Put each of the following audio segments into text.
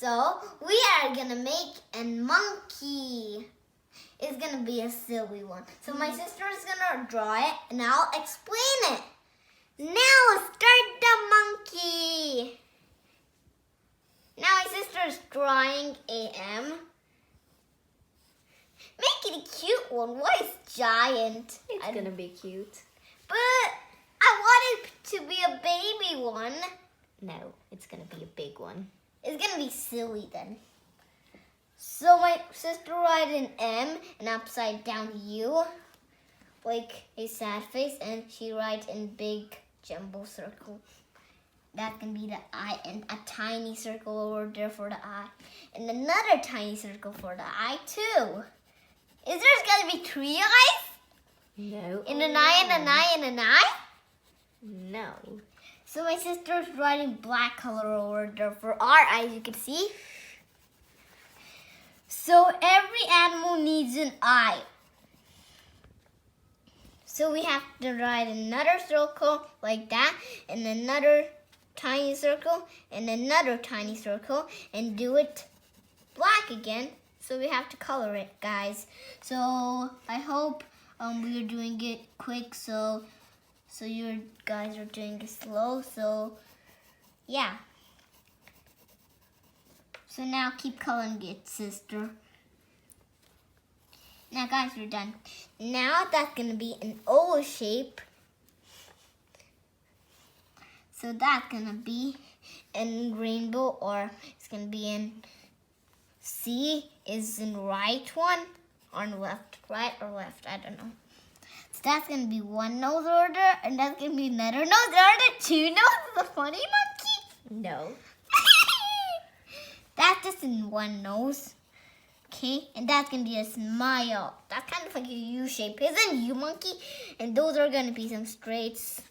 So we are gonna make a monkey. It's gonna be a silly one. So my sister is gonna draw it and I'll explain it. Now start the monkey. Now my sister is drawing a M. Make it a cute one. What is giant? It's gonna be cute. But I want it to be a baby one. No, it's gonna be a big one. It's gonna be silly then. So my sister write an M, an upside down U, like a sad face, and she writes in big jumbo circle. That can be the eye, and a tiny circle over there for the eye, and another tiny circle for the eye too. Is there gonna be 3 eyes? No. And an eye, and an eye, and an eye? No. So my sister's writing black color over there for our eyes, you can see. So every animal needs an eye. So we have to write another circle like that, and another tiny circle, and another tiny circle, and do it black again. So we have to color it, guys. So I hope we are doing it quick, so you guys are doing it slow. So yeah. So now keep coloring it, sister. Now guys, we're done. Now that's gonna be an oval shape. So that's gonna be in rainbow, or it's gonna be in C is in right one, or left, right or left, I don't know. So that's gonna be one nose order, and that's gonna be another nose order, 2 noses, a funny monkey. No. That's just in one nose. Okay, and that's gonna be a smile. That's kind of like a U shape, isn't you, monkey? And those are gonna be some straights.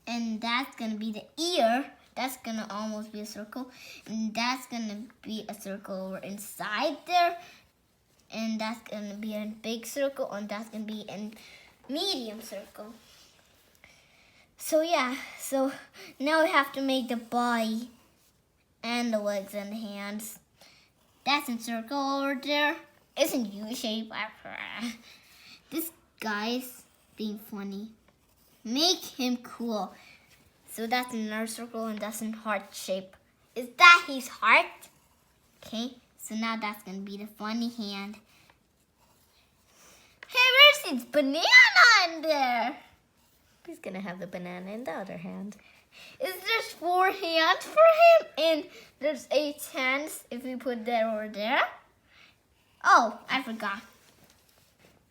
And that's gonna be the ear. That's gonna almost be a circle. And that's gonna be a circle over inside there. And that's gonna be a big circle, and that's gonna be a medium circle. So yeah, so now we have to make the body and the legs and the hands. That's in circle over there. It's in U shape. This guy's being funny. Make him cool. So that's another circle, and that's in heart shape. Is that his heart? Okay, so now that's gonna be the funny hand. Hey, where's his banana in there? He's gonna have the banana in the other hand. Is there 4 hands for him? And there's 8 hands if we put that over there. Oh, I forgot.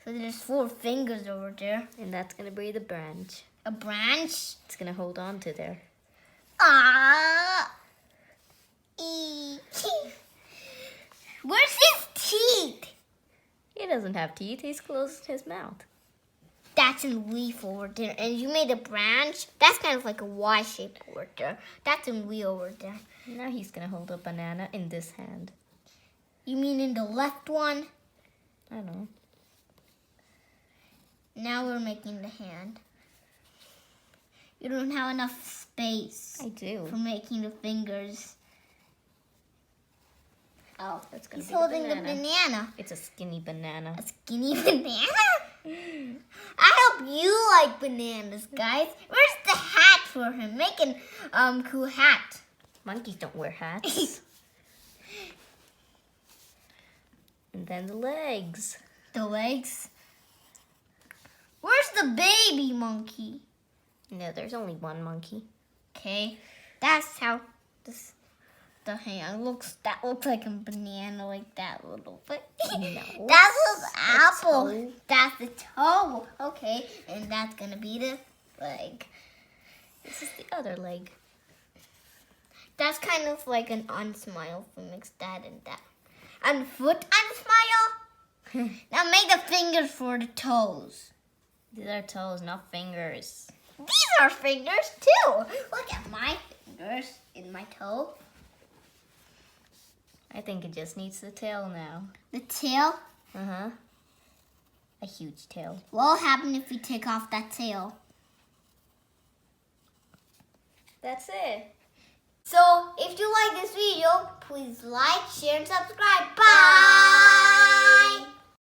So there's 4 fingers over there. And that's gonna be the branch. A branch. It's gonna hold on to there. Ah. Where's his teeth? He doesn't have teeth. He's closed his mouth. That's a leaf over there. And you made a branch. That's kind of like a Y shape over there. That's a leaf over there. Now he's gonna hold a banana in this hand. You mean in the left one? I don't know. Now we're making the hand. You don't have enough space. I do. For making the fingers. Oh, that's gonna He's be holding the banana. It's a skinny banana. A skinny banana? I hope you like bananas, guys. Where's the hat for him? Make a cool hat. Monkeys don't wear hats. And then the legs. The legs? Where's the baby monkey? No, there's only one monkey. Okay, that's how the hand looks. That looks like a banana, like that little bit. No, That was apple. toe. That's the toe. Okay, and that's gonna be the leg. This is the other leg. That's kind of like an unsmile if we mix that and that. And foot unsmile. Now make the fingers for the toes. These are toes, not fingers. These are fingers too. Look at my fingers in my toe. I think it just needs the tail now. The tail. Uh-huh. A huge tail. What will happen if we take off that tail? That's it. So if you like this video, please like, share, and subscribe. Bye!